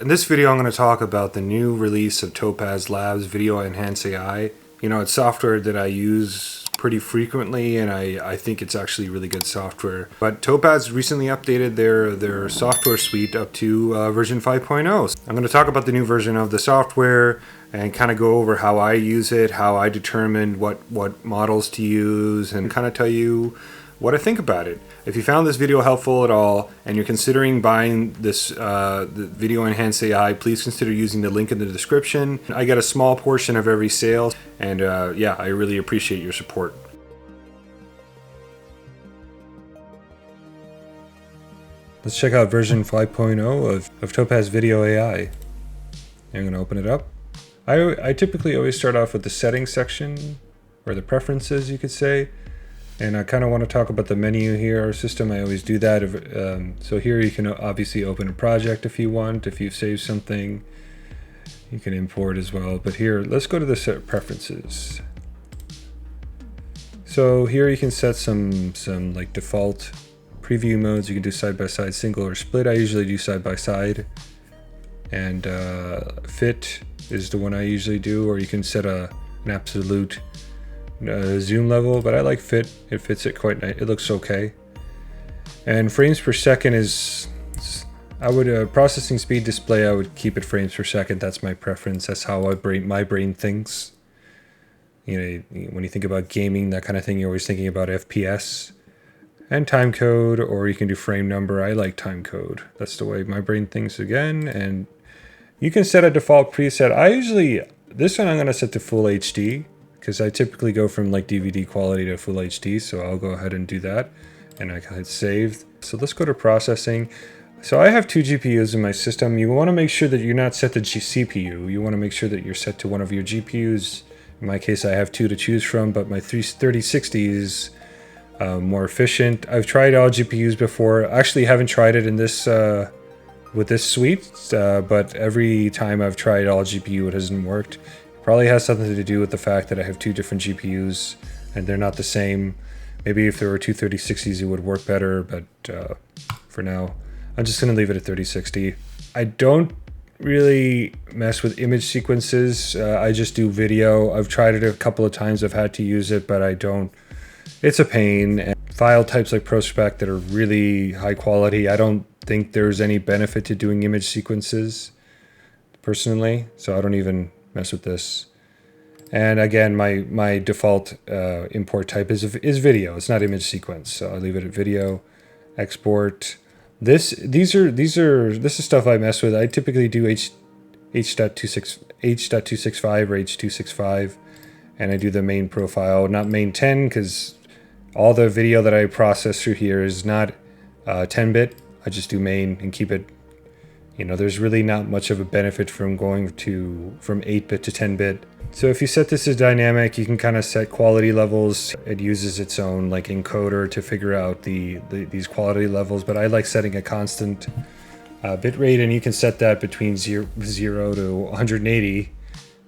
In this video, I'm going to talk about the new release of Topaz Labs Video Enhance AI. You know, it's software that I use pretty frequently, and I think it's actually really good software. But Topaz recently updated their software suite up to version 5.0. I'm going to talk about the new version of the software and kind of go over how I use it, how I determined what models to use, and kind of tell you what I think about it. If you found this video helpful at all and you're considering buying this the Video Enhance AI, please consider using the link in the description. I get a small portion of every sale, and yeah, I really appreciate your support. Let's check out version 5.0 of Topaz Video AI. I'm going to open it up. I typically always start off with the settings section, or the preferences you could say. And I kind of want to talk about the menu here, our system. I always do that. So here you can obviously open a project if you want. If you've saved something, you can import as well. But here, let's go to the set preferences. So here you can set some like default preview modes. You can do side-by-side, single, or split. I usually do side-by-side. And fit is the one I usually do, or you can set an absolute zoom level, but I like fit. It fits it quite nice. It looks okay. And frames per second is, I would processing speed display, I would keep it frames per second. That's my preference. That's how my brain thinks. You know, when you think about gaming, that kind of thing, you're always thinking about FPS and time code, or you can do frame number. I like time code. That's the way my brain thinks again. And you can set a default preset. This one I'm going to set to full HD, because I typically go from like DVD quality to full HD, so I'll go ahead and do that, and I can hit save. So let's go to processing. So I have two GPUs in my system. You want to make sure that you're not set to CPU. You want to make sure that you're set to one of your GPUs. In my case, I have two to choose from, but my 3060 is more efficient. I've tried all GPUs before. I actually haven't tried it in this with this suite, but every time I've tried all GPU, it hasn't worked. Probably has something to do with the fact that I have two different GPUs and they're not the same. Maybe if there were two 3060s, it would work better, but for now, I'm just going to leave it at 3060. I don't really mess with image sequences. I just do video. I've tried it a couple of times. I've had to use it, but I don't. It's a pain. And file types like ProSpec that are really high quality, I don't think there's any benefit to doing image sequences personally, so I don't even mess with this. And again, my default import type is video. It's not image sequence, so I leave it at video. Export. This is stuff I mess with. I typically do H.265 or H.265, and I do the main profile, not main 10, because all the video that I process through here is not 10-bit. I just do main and keep it. You know, there's really not much of a benefit from going from 8-bit to 10-bit. So if you set this as dynamic, you can kind of set quality levels. It uses its own like encoder to figure out these quality levels, but I like setting a constant bit rate, and you can set that between 0 to 180.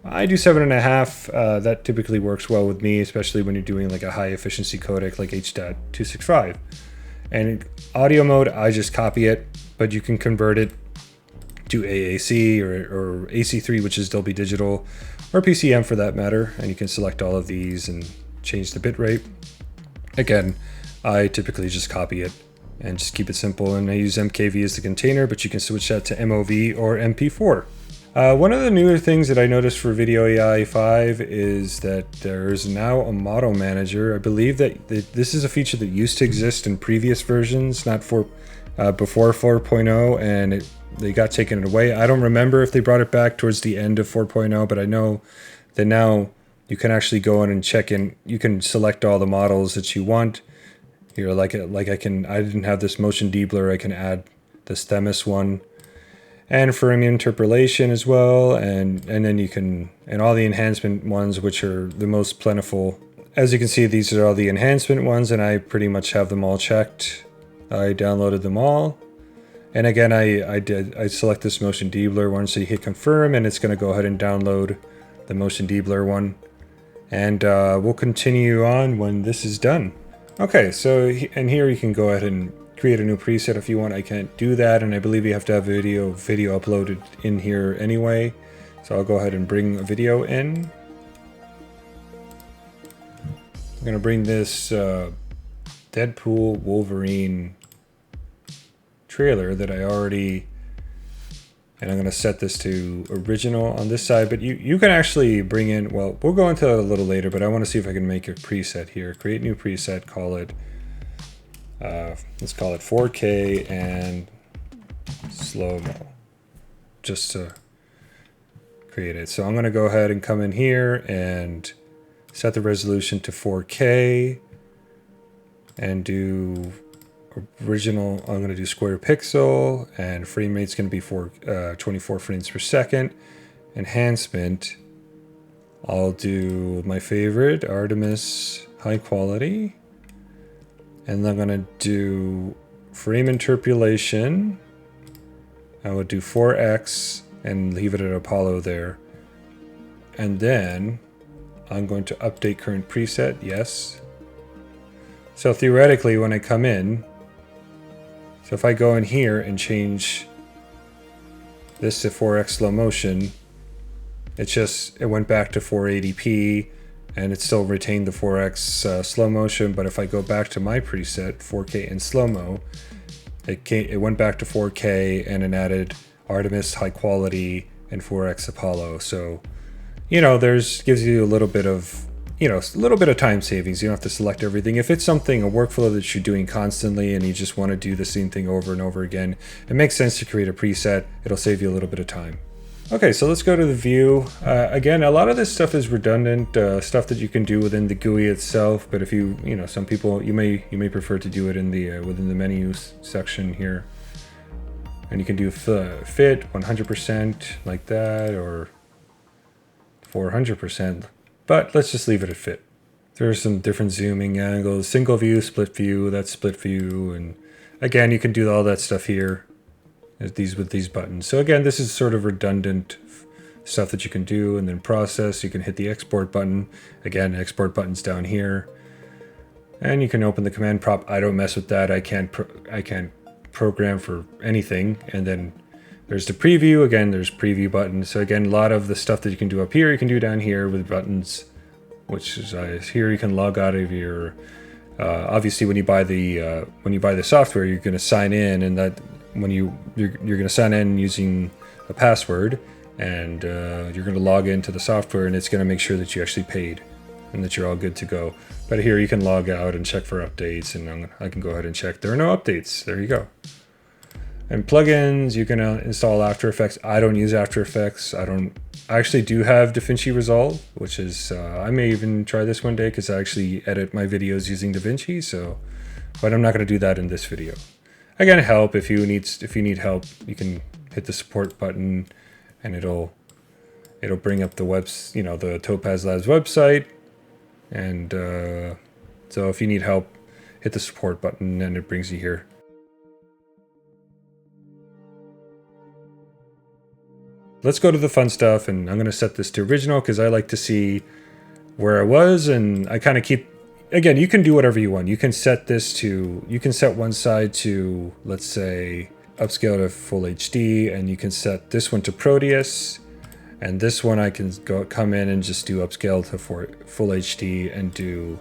I do 7.5. That typically works well with me, especially when you're doing like a high efficiency codec like H.265. And audio mode, I just copy it, but you can convert it to AAC or AC3, which is Dolby Digital, or PCM for that matter, and you can select all of these and change the bitrate. Again, I typically just copy it and just keep it simple, and I use MKV as the container, but you can switch that to MOV or MP4. One of the newer things that I noticed for Video AI 5 is that there's now a model manager. I believe that this is a feature that used to exist in previous versions, not before 4.0, and they got taken away. I don't remember if they brought it back towards the end of 4.0, but I know that now you can actually go in and check in. You can select all the models that you want. Here, I didn't have this motion deblur. I can add this Themis one, and for interpolation as well, and then you can, and all the enhancement ones, which are the most plentiful. As you can see, these are all the enhancement ones, and I pretty much have them all checked. I downloaded them all. And again, I select this motion deblur one, so you hit confirm, and it's going to go ahead and download the motion deblur one. And we'll continue on when this is done. Okay, so and here you can go ahead and create a new preset if you want. I can't do that, and I believe you have to have video uploaded in here anyway. So I'll go ahead and bring a video in. I'm gonna bring this Deadpool Wolverine trailer that I already, and I'm gonna set this to original on this side, but you can actually bring in, well, we'll go into that a little later, but I wanna see if I can make a preset here. Create new preset, call it, let's call it 4K and slow-mo, just to create it. So I'm gonna go ahead and come in here and set the resolution to 4K and do original. I'm going to do square pixel, and frame rate's going to be 24 frames per second. Enhancement, I'll do my favorite, Artemis high quality. And I'm going to do frame interpolation. I would do 4x and leave it at Apollo there. And then I'm going to update current preset, yes. So theoretically, when I come in, so if I go in here and change this to 4x slow motion, it went back to 480p and it still retained the 4x slow motion. But if I go back to my preset, 4K and slow-mo, it went back to 4K and it added Artemis high quality and 4x Apollo. So, you know, gives you a little bit of, you know, a little bit of time savings. You don't have to select everything. If it's something, a workflow that you're doing constantly and you just want to do the same thing over and over again, it makes sense to create a preset. It'll save you a little bit of time. Okay, so let's go to the view. Again, a lot of this stuff is redundant, stuff that you can do within the GUI itself, but if you know, some people, you may prefer to do it in the within the menus section here. And you can do fit 100% like that, or 400%, but let's just leave it at fit. There's some different zooming angles, single view, split view, that's split view, and again, you can do all that stuff here with these buttons. So again, this is sort of redundant stuff that you can do, and then process, you can hit the export button. Again, export button's down here. And you can open the command prompt. I don't mess with that. I can't program for anything. And then there's the preview. Again, there's preview buttons. So again, a lot of the stuff that you can do up here, you can do down here with buttons, which is here you can log out of your. Obviously, when you buy the software, you're going to sign in, and that when you're going to sign in using a password, and you're going to log into the software, and it's going to make sure that you actually paid and that you're all good to go. But here you can log out and check for updates, and I can go ahead and check. There are no updates. There you go. And plugins, you can install After Effects. I don't use After Effects. I actually do have DaVinci Resolve, which is, I may even try this one day because I actually edit my videos using DaVinci. So, but I'm not going to do that in this video. Again, help if you need help, you can hit the support button, and it'll bring up the the Topaz Labs website. And so if you need help, hit the support button, and it brings you here. Let's go to the fun stuff, and I'm going to set this to original because I like to see where I was, and I kind of keep, again, you can do whatever you want. You can set one side to, let's say, upscale to full HD, and you can set this one to Proteus, and this one I can come in and just do upscale to full HD and do,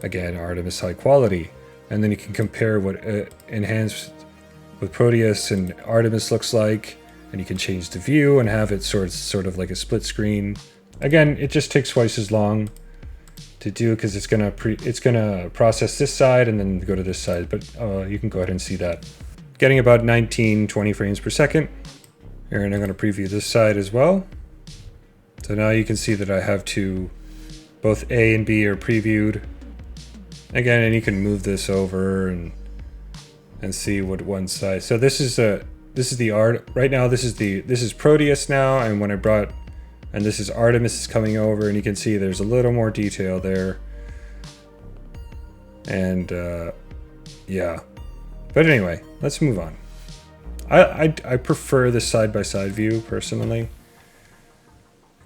again, Artemis high quality. And then you can compare what enhanced with Proteus and Artemis looks like. And you can change the view and have it sort of like a split screen. Again, it just takes twice as long to do because it's gonna process this side and then go to this side. But you can go ahead and see that. Getting about 19-20 frames per second. Here, and I'm gonna preview this side as well. So now you can see that I have both A and B are previewed. Again, and you can move this over and see what one side. So this is the art right now. This is Proteus now, and and this is Artemis is coming over, and you can see there's a little more detail there. And yeah, but anyway, let's move on. I prefer the side-by-side view personally.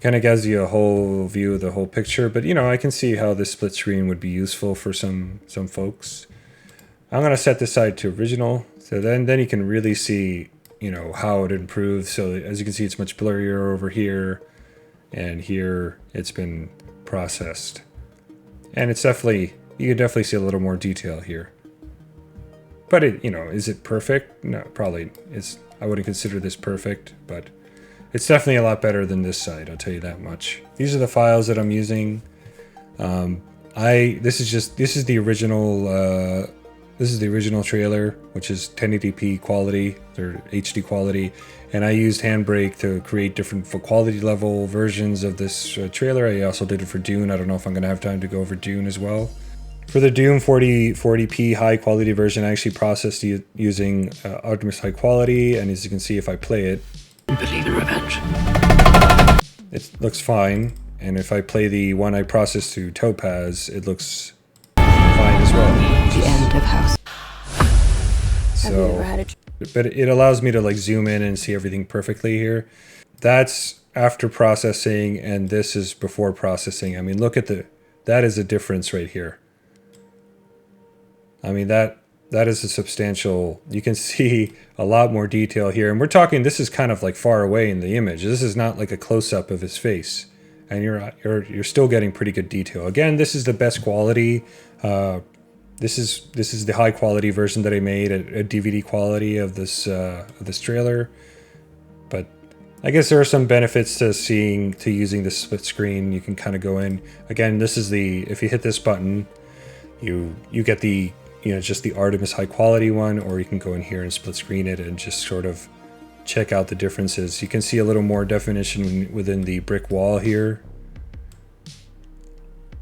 Kind of gives you a whole view of the whole picture, but I can see how this split screen would be useful for some folks. I'm gonna set this side to original, so then you can really see, you know, how it improves. So as you can see, it's much blurrier over here, and here it's been processed, and it's definitely, you can definitely see a little more detail here. But it, you know, is it perfect? No, probably it's. I wouldn't consider this perfect, but it's definitely a lot better than this side. I'll tell you that much. These are the files that I'm using. This is the original. This is the original trailer, which is 1080p quality or HD quality, and I used Handbrake to create different quality level versions of this trailer. I also did it for Dune. I don't know if I'm going to have time to go over Dune as well. For the Dune 40p high quality version, I actually processed using Artemis high quality, and as you can see, if I play it, believe in revenge. It looks fine. And if I play the one I processed through Topaz, it looks fine as well. The end of house. So, but it allows me to like zoom in and see everything perfectly here. That's after processing, and this is before processing. I mean, look at that is a difference right here. I mean, that is a substantial, you can see a lot more detail here. And we're talking, this is kind of like far away in the image. This is not like a close-up of his face. And you're still getting pretty good detail. Again, this is the best quality. This is the high quality version that I made at DVD quality of this trailer. But I guess there are some benefits to using this split screen. You can kind of go in. Again, this is if you hit this button, you get the, you know, just the Artemis high quality one, or you can go in here and split screen it and just sort of check out the differences. You can see a little more definition within the brick wall here.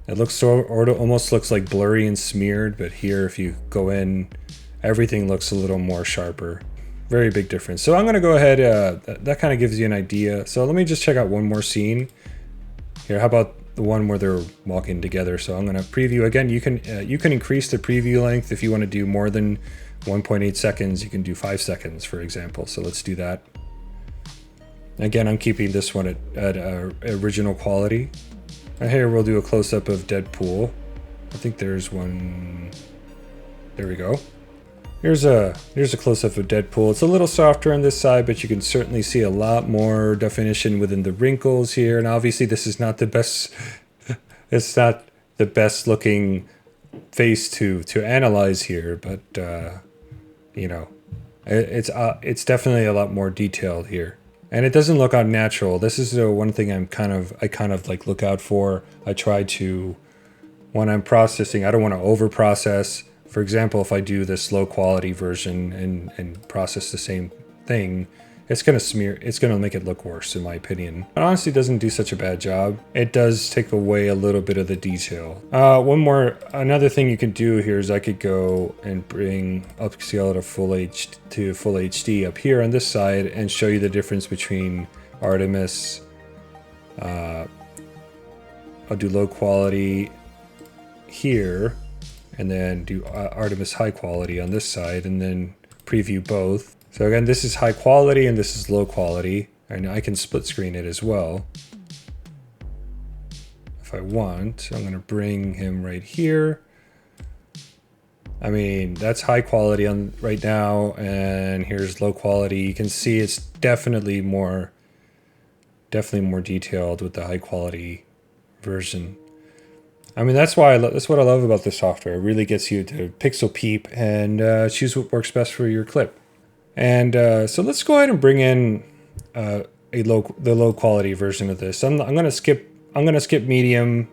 It looks almost looks like blurry and smeared, but here if you go in, everything looks a little more sharper. Very big difference. So I'm going to go ahead, that kind of gives you an idea. So let me just check out one more scene here. How about the one where they're walking together? So I'm going to preview again. You can increase the preview length if you want to do more than 1.8 seconds. You can do 5 seconds, for example. So let's do that. Again, I'm keeping this one at original quality. And here we'll do a close-up of Deadpool. I think there's one. There we go. Here's a close-up of Deadpool. It's a little softer on this side, but you can certainly see a lot more definition within the wrinkles here. And obviously, this is not the best. It's not the best looking face to analyze here, but you know, it's definitely a lot more detailed here, and it doesn't look unnatural. This is the one thing I kind of like look out for. I try to, when I'm processing, I don't want to over process. For example, if I do this low quality version and process the same thing, it's going to smear, it's going to make it look worse, in my opinion. It honestly doesn't do such a bad job. It does take away a little bit of the detail. Another thing you can do here is I could go and bring upscale to full HD up here on this side and show you the difference between Artemis. I'll do low quality here, and then do Artemis high quality on this side, and then preview both. So again, this is high quality and this is low quality, and I can split screen it as well. If I want, I'm going to bring him right here. I mean, that's high quality on right now, and here's low quality. You can see it's definitely more detailed with the high quality version. I mean, that's what I love about this software. It really gets you to pixel peep and choose what works best for your clip. And so let's go ahead and bring in the low quality version of this. I'm gonna skip medium.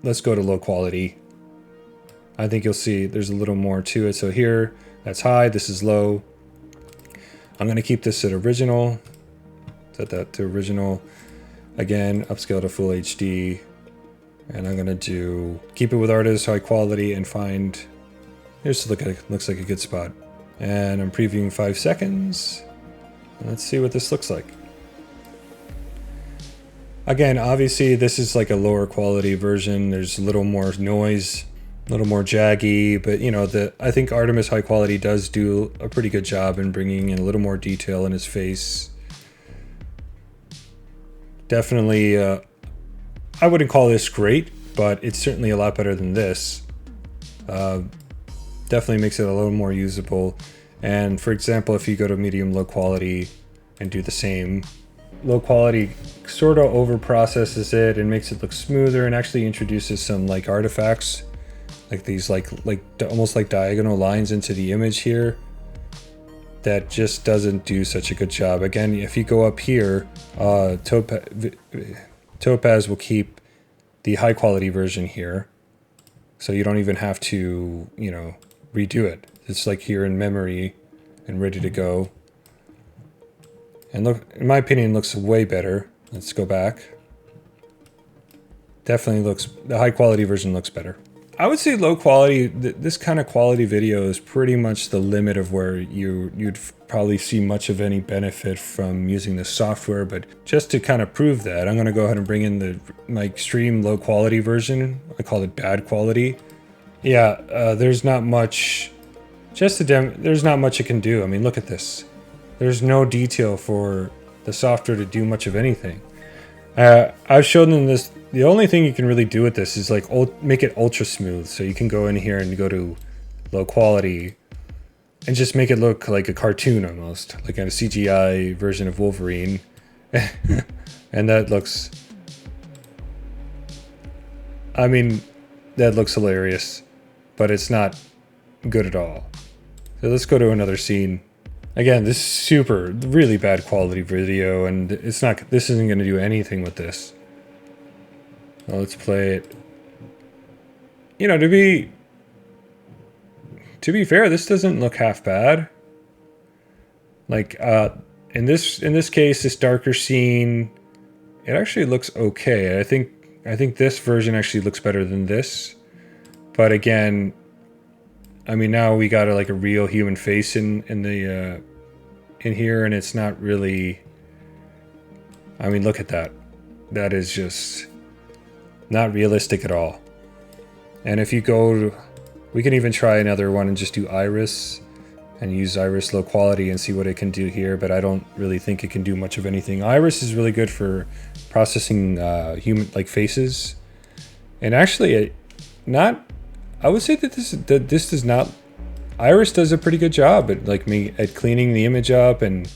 Let's go to low quality. I think you'll see there's a little more to it. So here, that's high. This is low. I'm gonna keep this at original. Set that to original. Again, upscale to full HD. And I'm gonna keep it with artist high quality and find. Looks like a good spot. And I'm previewing 5 seconds. Let's see what this looks like. Again, obviously this is like a lower quality version. There's a little more noise, a little more jaggy, but you know, I think Artemis high quality does do a pretty good job in bringing in a little more detail in his face. Definitely, I wouldn't call this great, but it's certainly a lot better than this. definitely makes it a little more usable. And for example, if you go to medium low quality and do the same, low quality sort of over processes it and makes it look smoother, and actually introduces some like artifacts, like these like almost like diagonal lines into the image here, that just doesn't do such a good job. Again, if you go up here, Topaz will keep the high quality version here, so you don't even have to, you know, redo it. It's like here in memory and ready to go. And look, in my opinion, looks way better. Let's go back. Definitely looks, the high quality version looks better. I would say low quality, this kind of quality video is pretty much the limit of where you'd probably see much of any benefit from using this software. But just to kind of prove that, I'm going to go ahead and bring in my extreme low quality version. I call it bad quality. Yeah, there's not much, there's not much it can do. I mean, look at this. There's no detail for the software to do much of anything. I've shown them this. The only thing you can really do with this is like make it ultra smooth. So you can go in here and go to low quality and just make it look like a cartoon almost, like a CGI version of Wolverine. And that looks, I mean, that looks hilarious, but it's not good at all. So let's go to another scene. Again, this is really bad quality video, and this isn't going to do anything with this. Well, let's play it. You know, to be fair, this doesn't look half bad. Like, in this case, this darker scene, it actually looks okay. I think this version actually looks better than this. But again, I mean, now we got like a real human face in here, and it's not really, I mean, look at that. That is just not realistic at all. And if you go, we can even try another one and just do iris and use iris low quality and see what it can do here, but I don't really think it can do much of anything. Iris is really good for processing human like faces, and actually I would say that this does not, iris does a pretty good job at at cleaning the image up, and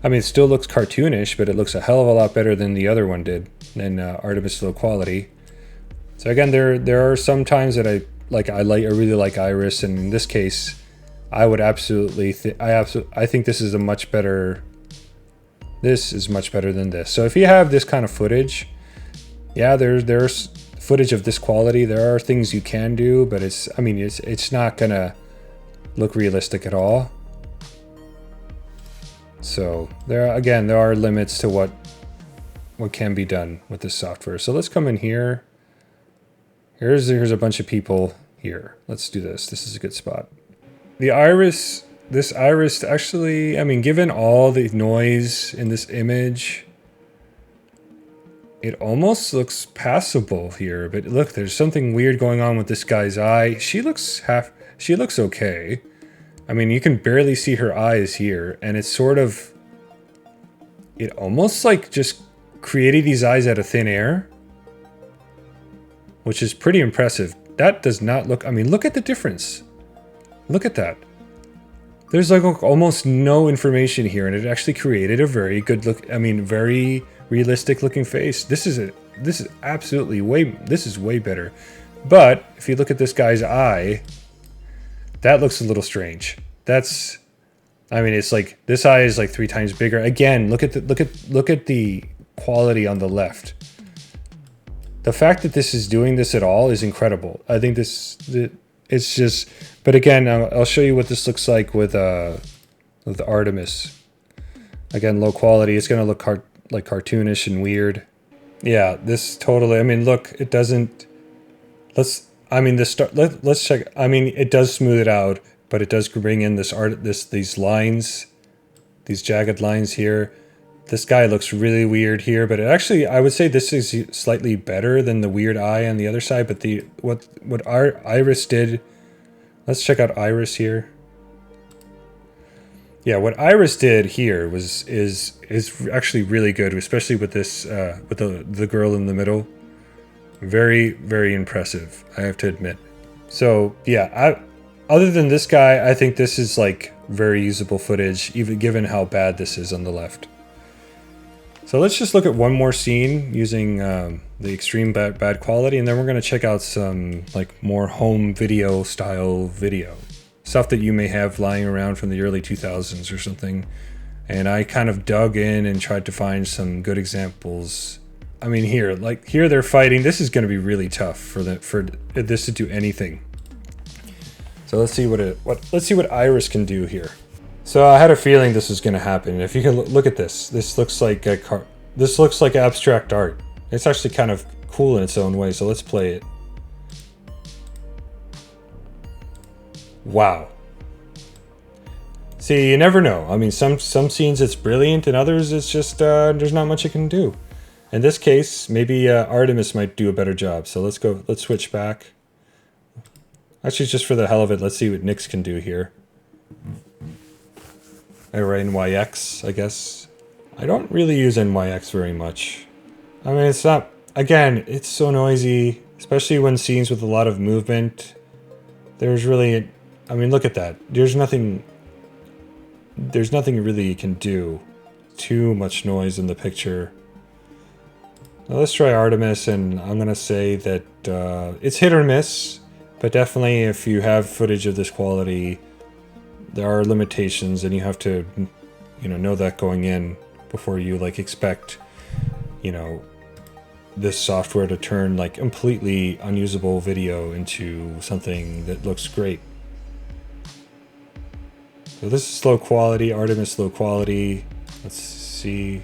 I mean, it still looks cartoonish, but it looks a hell of a lot better than the other one did, than Artemis low quality. So again, there are some times that I really like iris, and in this case, I would absolutely I think this is a much better. This is much better than this. So if you have this kind of footage, yeah, there's footage of this quality. There are things you can do, but it's not gonna look realistic at all. So there are limits to what can be done with this software. So let's come in here. Here's a bunch of people here. Let's do this. This is a good spot. This iris actually, I mean, given all the noise in this image, it almost looks passable here. But look, there's something weird going on with this guy's eye. She looks okay. I mean, you can barely see her eyes here, and it's sort of, it almost like just created these eyes out of thin air, which is pretty impressive. That does not look, I mean, look at the difference. Look at that. There's like almost no information here, and it actually created a very good look, I mean, very realistic looking face. This is absolutely way better. But if you look at this guy's eye, that looks a little strange. That's, I mean, it's like this eye is like 3 times bigger. Again, look at the quality on the left. The fact that this is doing this at all is incredible. I think it's just, but again, I'll show you what this looks like with Artemis. Again, low quality. It's going to look like cartoonish and weird. Yeah, this totally, I mean, look, it doesn't, let's check. I mean, it does smooth it out, but it does bring in these lines, these jagged lines here. This guy looks really weird here, but I would say this is slightly better than the weird eye on the other side. But what our iris did, let's check out iris here. Yeah, what iris did here is actually really good, especially with this with the girl in the middle. Very, very impressive, I have to admit. So yeah, other than this guy, I think this is like very usable footage, even given how bad this is on the left. So let's just look at one more scene using the extreme bad quality, and then we're going to check out some like more home video style video. Stuff that you may have lying around from the early 2000s or something. And I kind of dug in and tried to find some good examples. I mean, here they're fighting. This is going to be really tough for this to do anything. So let's see what Iris can do here. So I had a feeling this was going to happen. If you can look at this, this looks like abstract art. It's actually kind of cool in its own way. So let's play it. Wow. See, you never know. I mean, some scenes it's brilliant, and others it's just there's not much it can do. In this case, maybe Artemis might do a better job. So let's switch back. Actually, just for the hell of it, let's see what Nix can do here. Or NYX, I guess. I don't really use NYX very much. I mean, it's not, again, it's so noisy, especially when scenes with a lot of movement. There's really, I mean, look at that. There's nothing really you can do. Too much noise in the picture. Now let's try Artemis, and I'm going to say that it's hit or miss, but definitely if you have footage of this quality, there are limitations, and you have to, know that going in before you like expect, this software to turn like completely unusable video into something that looks great. So this is low quality, Artemis low quality. Let's see.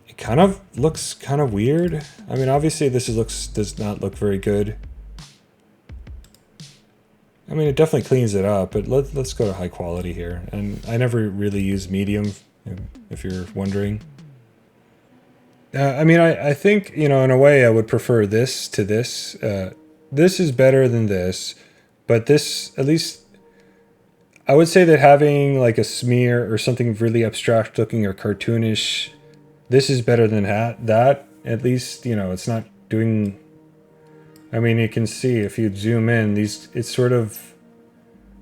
It kind of looks kind of weird. I mean, obviously this does not look very good. I mean, it definitely cleans it up, but let's go to high quality here. And I never really use medium, if you're wondering. I mean, I think, in a way I would prefer this to this. This is better than this, but this, at least, I would say that having like a smear or something really abstract looking or cartoonish, this is better than that. At least, it's not doing... I mean, you can see if you zoom in, it's sort of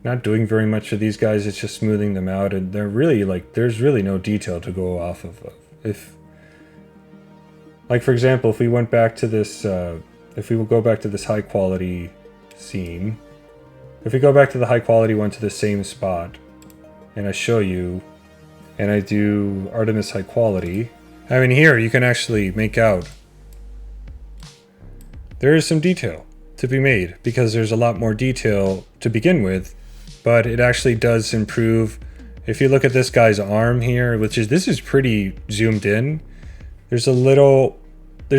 not doing very much for these guys. It's just smoothing them out, and they're really like, there's really no detail to go off of. If, like for example, if we went back to this, if we will go back to this high quality scene, if we go back to the high quality one to the same spot, and I show you, and I do Artemis high quality, I mean here you can actually make out there is some detail to be made, because there's a lot more detail to begin with, but it actually does improve. If you look at this guy's arm here, this is pretty zoomed in, there's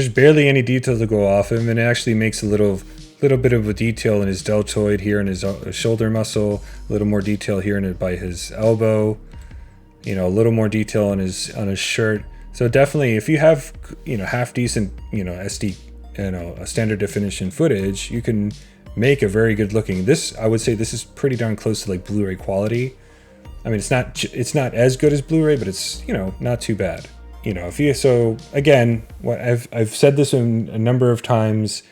barely any detail to go off him, and it actually makes a little bit of a detail in his deltoid here, in his shoulder muscle, a little more detail here by his elbow, a little more detail on his shirt. So definitely, if you have half decent SD, a standard definition footage, you can make a very good looking. This, I would say, this is pretty darn close to like Blu-ray quality. I mean, it's not as good as Blu-ray, but it's not too bad. So again, what I've said this a number of times,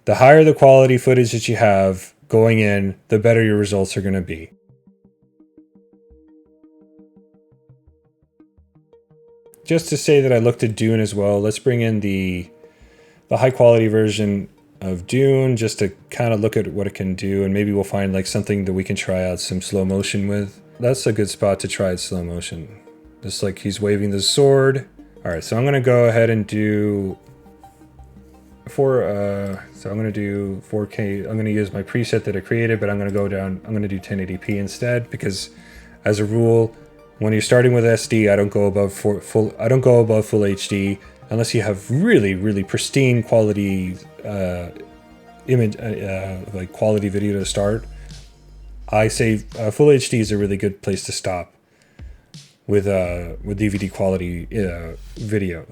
the higher the quality footage that you have going in, the better your results are going to be. Just to say that I looked at Dune as well, let's bring in the high quality version of Dune just to kind of look at what it can do, and maybe we'll find like something that we can try out some slow motion with. That's a good spot to try it slow motion. Just like he's waving the sword. All right, so I'm gonna go ahead and do so I'm gonna do 4K. I'm gonna use my preset that I created, but I'm gonna do 1080p instead, because as a rule, when you're starting with SD, I don't go above full HD unless you have really, really pristine quality image, like quality video to start. I say full HD is a really good place to stop with DVD quality video.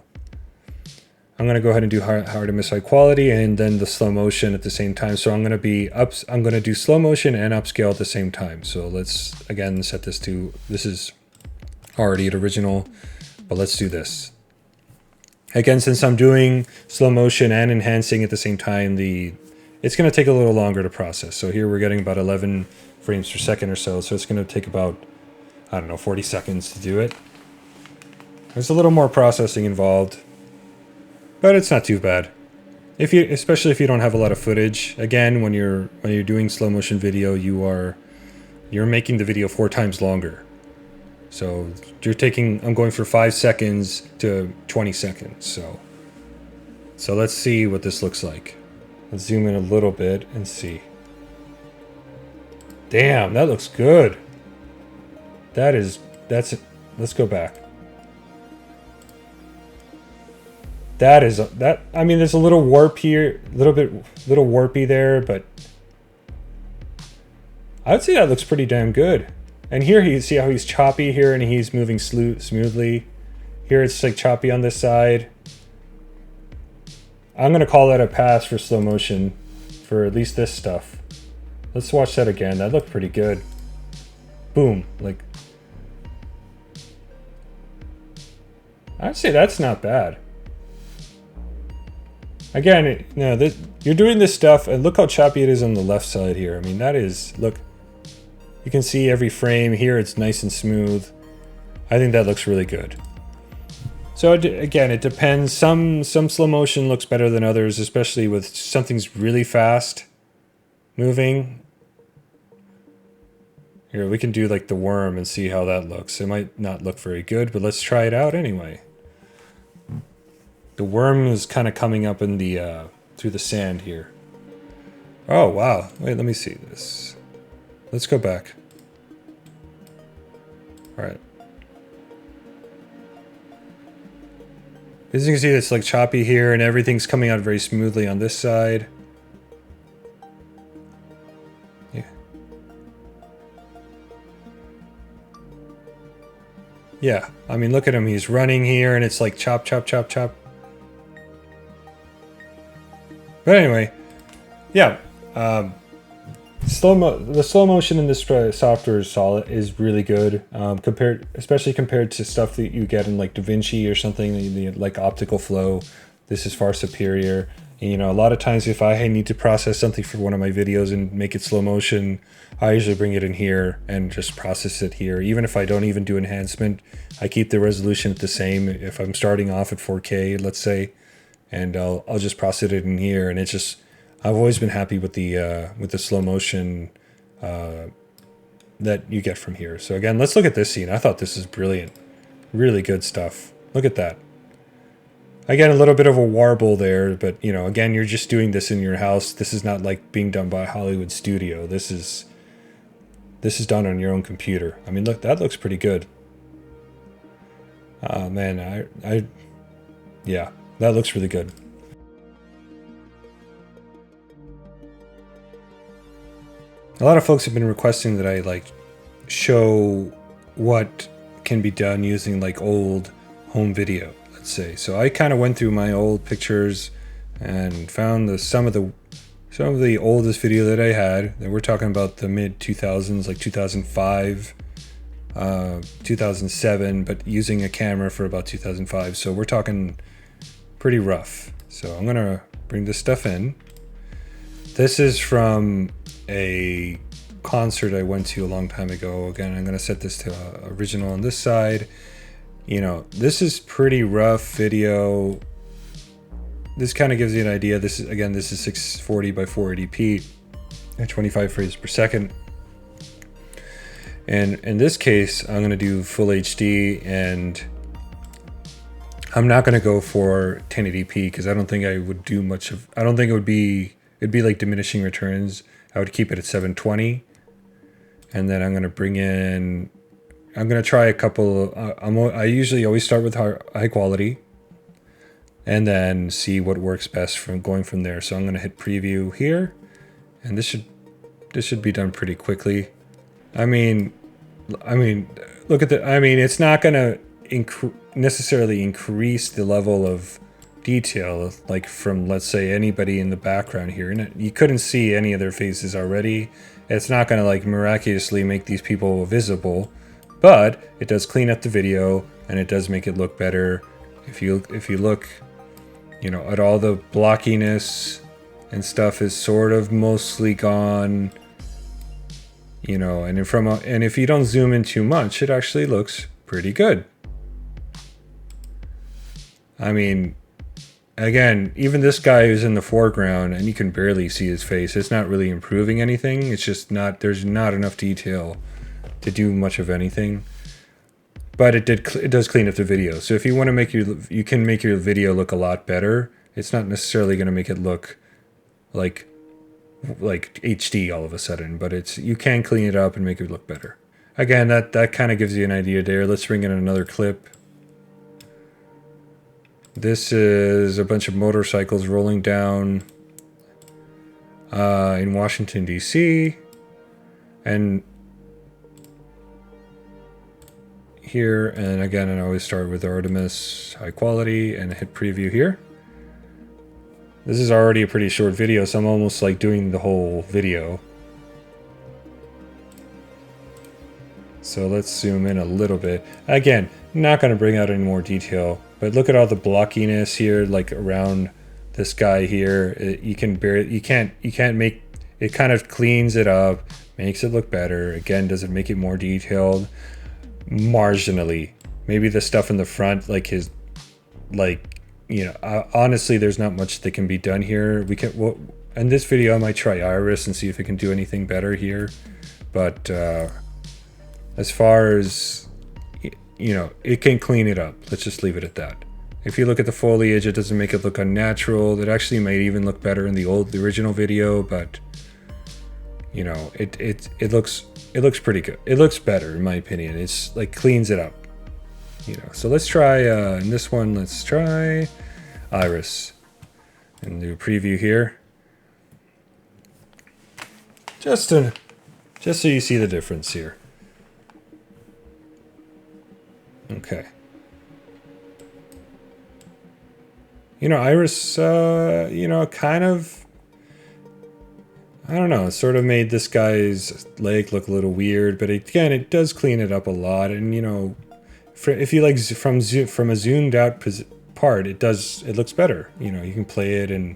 I'm gonna go ahead and do Artemis high quality and then the slow motion at the same time. So I'm gonna do slow motion and upscale at the same time. So let's again set this to, this is already at original, but let's do this. Again, since I'm doing slow motion and enhancing at the same time, it it's going to take a little longer to process. So here we're getting about 11 frames per second or so. So it's going to take about, I don't know, 40 seconds to do it. There's a little more processing involved, but it's not too bad. Especially if you don't have a lot of footage. Again, when you're doing slow motion video, you're making the video 4 times longer. So I'm going for 5 seconds to 20 seconds. So let's see what this looks like. Let's zoom in a little bit and see. Damn, that looks good. That's it. Let's go back. I mean, there's a little warp here, little warpy there, but I would say that looks pretty damn good. And here you see how he's choppy here and he's moving smoothly. Here it's like choppy on this side. I'm gonna call that a pass for slow motion for at least this stuff. Let's watch that again. That looked pretty good. Boom, like. I'd say that's not bad. Again, you're doing this stuff, and look how choppy it is on the left side here. I mean, look, you can see every frame here, it's nice and smooth. I think that looks really good. So again, it depends. Some slow motion looks better than others, especially with something's really fast moving. Here, we can do like the worm and see how that looks. It might not look very good, but let's try it out anyway. The worm is kind of coming up in the through the sand here. Oh wow! Wait, let me see this. Let's go back. All right. As you can see, it's like choppy here, and everything's coming out very smoothly on this side. Yeah. Yeah. I mean, look at him. He's running here, and it's like chop, chop, chop, chop. But anyway, yeah, the slow motion in this software is really good, especially compared to stuff that you get in like DaVinci or something like optical flow. This is far superior. And, you know, a lot of times if I need to process something for one of my videos and make it slow motion, I usually bring it in here and just process it here. Even if I don't even do enhancement, I keep the resolution at the same. If I'm starting off at 4K, let's say. And I'll just process it in here, and it's just I've always been happy with the slow motion that you get from here. So again, let's look at this scene. I thought this is brilliant, really good stuff. Look at that. Again, a little bit of a warble there, but you know, again, you're just doing this in your house. This is not like being done by a Hollywood studio. This is done on your own computer. I mean, look, that looks pretty good. Man, yeah. That looks really good. A lot of folks have been requesting that I like show what can be done using like old home video, let's say. So I kind of went through my old pictures and found some of the oldest video that I had. That we're talking about the mid 2000s, like 2005, 2007, but using a camera for about 2005. So we're talking pretty rough. So I'm gonna bring this stuff in. This is from a concert I went to a long time ago. Again, I'm gonna set this to original on this side. You know, this is pretty rough video. This kind of gives you an idea. This is 640 by 480p at 25 frames per second. And in this case, I'm gonna do full HD, and I'm not going to go for 1080p because I don't think I would do much of. I don't think it'd be like diminishing returns. I would keep it at 720, and then I'm going to bring in. I'm going to try a couple. I usually always start with high quality, and then see what works best from going from there. So I'm going to hit preview here, and this should be done pretty quickly. I mean, look at the. I mean, it's not going to necessarily increase the level of detail like from, let's say, anybody in the background here, and you couldn't see any of their faces already. It's not going to like miraculously make these people visible, but it does clean up the video and it does make it look better. If you look, you know, at all the blockiness and stuff is sort of mostly gone, you know, and if you don't zoom in too much, it actually looks pretty good. I mean, again, even this guy who's in the foreground and you can barely see his face, it's not really improving anything. It's just not, there's not enough detail to do much of anything. But it does clean up the video. So if you want to make you can make your video look a lot better. It's not necessarily going to make it look like HD all of a sudden, but you can clean it up and make it look better. Again, that kind of gives you an idea there. Let's bring in another clip. This is a bunch of motorcycles rolling down in Washington, D.C. And here, and again, I always start with Artemis high quality and hit preview here. This is already a pretty short video, so I'm almost like doing the whole video. So let's zoom in a little bit. Again, not going to bring out any more detail, but look at all the blockiness here, like around this guy here. You can't make it. Kind of cleans it up, makes it look better. Again, does it make it more detailed? Marginally. Maybe the stuff in the front, like his, like, you know, honestly, there's not much that can be done here. We can, well, in this video, I might try Iris and see if it can do anything better here. But as far as, you know, it can clean it up. Let's just leave it at that. If you look at the foliage, it doesn't make it look unnatural. It actually might even look better in the original video, but you know, it looks pretty good. It looks better in my opinion. It's like cleans it up. You know, so let's try in this one, let's try Iris and do a preview here. Just so you see the difference here. Okay. You know, Iris, you know, kind of, I don't know, it sort of made this guy's leg look a little weird, but again, it does clean it up a lot. And, you know, if you like from a zoomed out part, it looks better. You know, you can play it and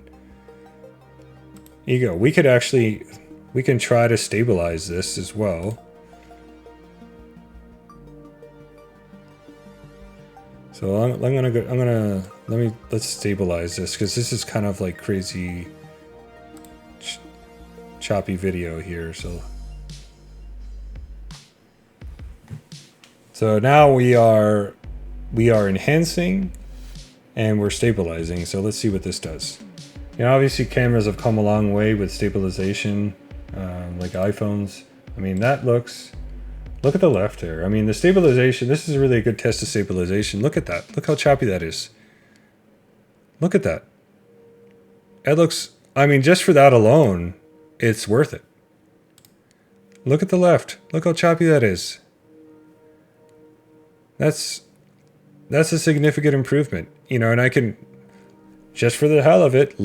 here you go. We can try to stabilize this as well. So let's stabilize this because this is kind of like crazy choppy video here. So now we are enhancing and we're stabilizing. So let's see what this does. You know, obviously cameras have come a long way with stabilization, like iPhones. I mean, that looks. Look at the left there. I mean, the stabilization, this is really a good test of stabilization. Look at that. Look how choppy that is. Look at that. It looks, I mean, just for that alone, it's worth it. Look at the left. Look how choppy that is. That's a significant improvement. You know, and I can, just for the hell of it,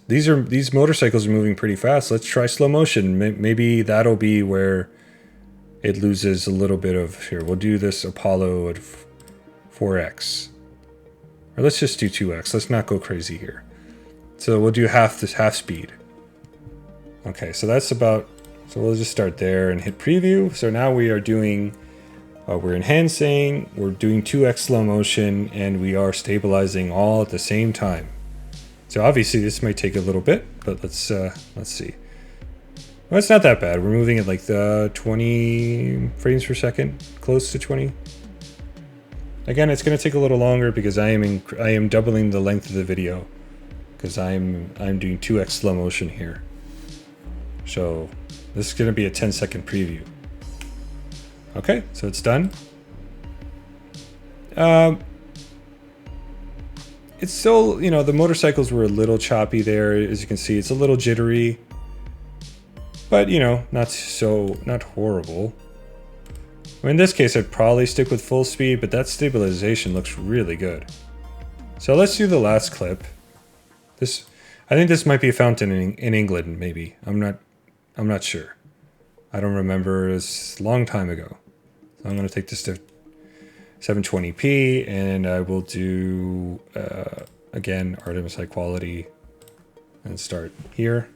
these motorcycles are moving pretty fast. Let's try slow motion. Maybe that'll be where it loses a little bit of, here, we'll do this Apollo at 4x. Or let's just do 2x. Let's not go crazy here. So we'll do half speed. Okay, so that's about, so we'll just start there and hit preview. So now we are doing, we're enhancing, we're doing 2x slow motion, and we are stabilizing all at the same time. So obviously this might take a little bit, but let's see. Well, it's not that bad. We're moving at like the 20 frames per second, close to 20. Again, it's going to take a little longer because I am doubling the length of the video because I'm doing 2x slow motion here. So this is going to be a 10-second preview. Okay, so it's done. It's still, you know, the motorcycles were a little choppy there. As you can see, it's a little jittery. But, you know, not horrible. In this case, I'd probably stick with full speed, but that stabilization looks really good. So let's do the last clip. I think this might be found in England, maybe. I'm not sure. I don't remember. It's a long time ago. So I'm going to take this to 720p, and I will do, again, Artemis high quality. and start here.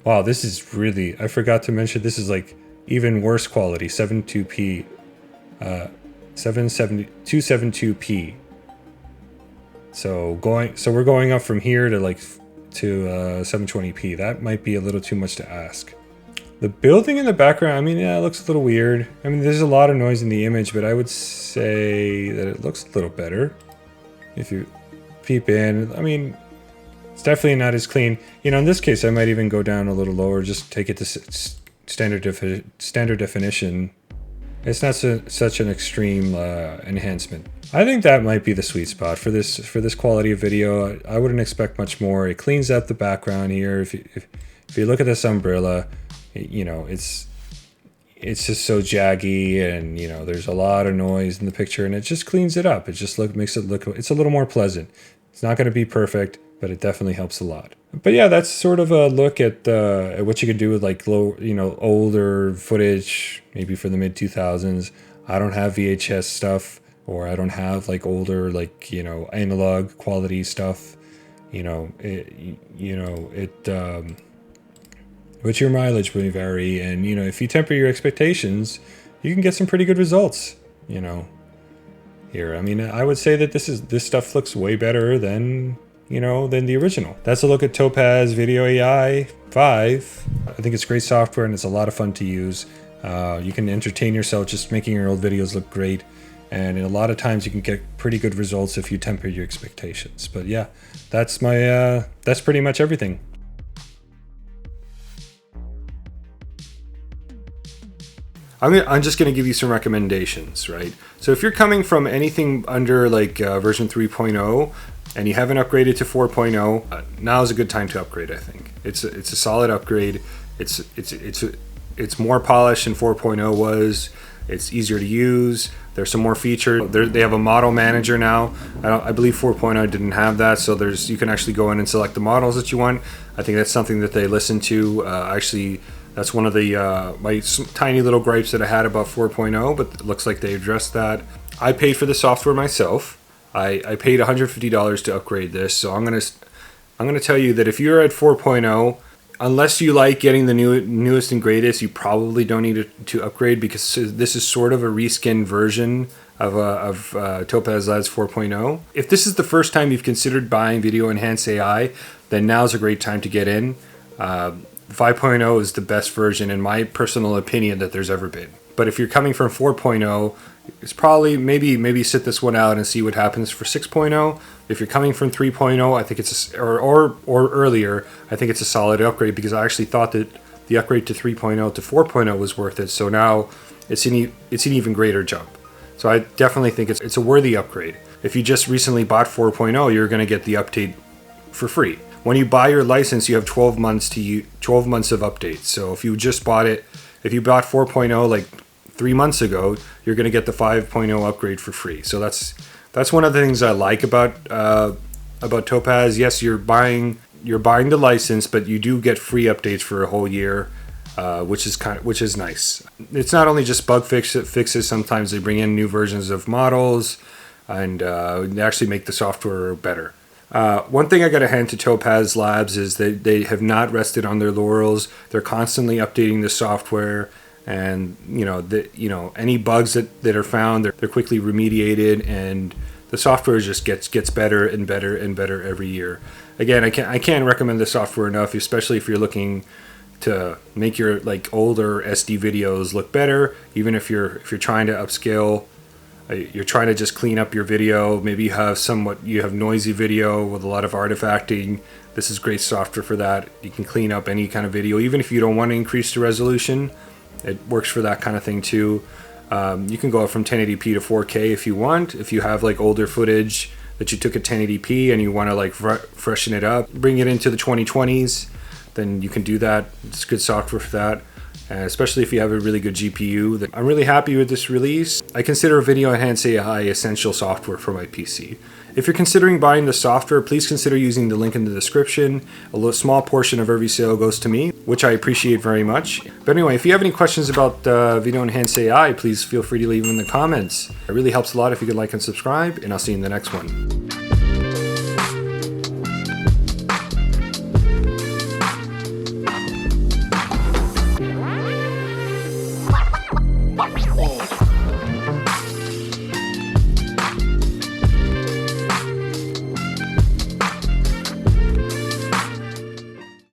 Wow, this is really, I forgot to mention, this is like even worse quality, 72p, 272p. So we're going up from here to 720p. That might be a little too much to ask. The building in the background, I mean, yeah, it looks a little weird. I mean, there's a lot of noise in the image, but I would say that it looks a little better. If you peep in, I mean, it's definitely not as clean. You know, in this case, I might even go down a little lower, just take it to standard definition. It's not such an extreme enhancement. I think that might be the sweet spot for this quality of video. I wouldn't expect much more. It cleans up the background here. If you look at this umbrella, you know, it's just so jaggy, and you know, there's a lot of noise in the picture, and it just cleans it up. It just makes it look, it's a little more pleasant. It's not going to be perfect, but it definitely helps a lot. But yeah, that's sort of a look at what you could do with like older footage, maybe for the mid 2000s. I don't have VHS stuff, or I don't have like older, like, you know, analog quality stuff. But your mileage may vary, and you know, if you temper your expectations, you can get some pretty good results. You know, here, I mean, I would say that this stuff looks way better than the original. That's a look at Topaz Video AI 5. I think it's great software, and it's a lot of fun to use. You can entertain yourself just making your old videos look great, and a lot of times you can get pretty good results if you temper your expectations. But yeah, that's pretty much everything. I'm just going to give you some recommendations, right? So if you're coming from anything under like version 3.0 and you haven't upgraded to 4.0, now is a good time to upgrade. I think it's a solid upgrade. It's more polished than 4.0 was. It's easier to use. There's some more features. They have a model manager now. I believe 4.0 didn't have that, so you can actually go in and select the models that you want. I think that's something that they listen to. Actually, that's one of the my tiny little gripes that I had about 4.0, but it looks like they addressed that. I paid for the software myself. I paid $150 to upgrade this, so I'm gonna tell you that if you're at 4.0, unless you like getting the newest and greatest, you probably don't need to upgrade, because this is sort of a reskinned version of Topaz Labs 4.0. If this is the first time you've considered buying Video Enhanced AI, then now's a great time to get in. 5.0 is the best version, in my personal opinion, that there's ever been. But if you're coming from 4.0, it's probably maybe sit this one out and see what happens for 6.0. If you're coming from 3.0, I think it's or earlier, I think it's a solid upgrade, because I actually thought that the upgrade to 3.0 to 4.0 was worth it. So now it's an even greater jump. So I definitely think it's a worthy upgrade. If you just recently bought 4.0, you're going to get the update for free. When you buy your license, you have 12 months of updates. So if you bought 4.0 like 3 months ago, you're going to get the 5.0 upgrade for free. So that's one of the things I like about Topaz. Yes, you're buying the license, but you do get free updates for a whole year, which is nice. It's not only just bug fixes. Sometimes they bring in new versions of models, and they actually make the software better. One thing I got to hand to Topaz Labs is that they have not rested on their laurels. They're constantly updating the software, and any bugs that are found, they're quickly remediated, and the software just gets better and better and better every year. Again, I can't recommend the software enough, especially if you're looking to make your like older SD videos look better. Even if you're trying to upscale. You're trying to just clean up your video. Maybe you have noisy video with a lot of artifacting. This is great software for that. You can clean up any kind of video, even if you don't want to increase the resolution. It works for that kind of thing too. You can go up from 1080p to 4K if you want. If you have like older footage that you took at 1080p and you want to like freshen it up, bring it into the 2020s, then you can do that. It's good software for that. Especially if you have a really good GPU. I'm really happy with this release. I consider Video Enhanced AI essential software for my PC. If you're considering buying the software, please consider using the link in the description. A small portion of every sale goes to me, which I appreciate very much. But anyway, if you have any questions about Video Enhanced AI, please feel free to leave them in the comments. It really helps a lot if you could like and subscribe, and I'll see you in the next one.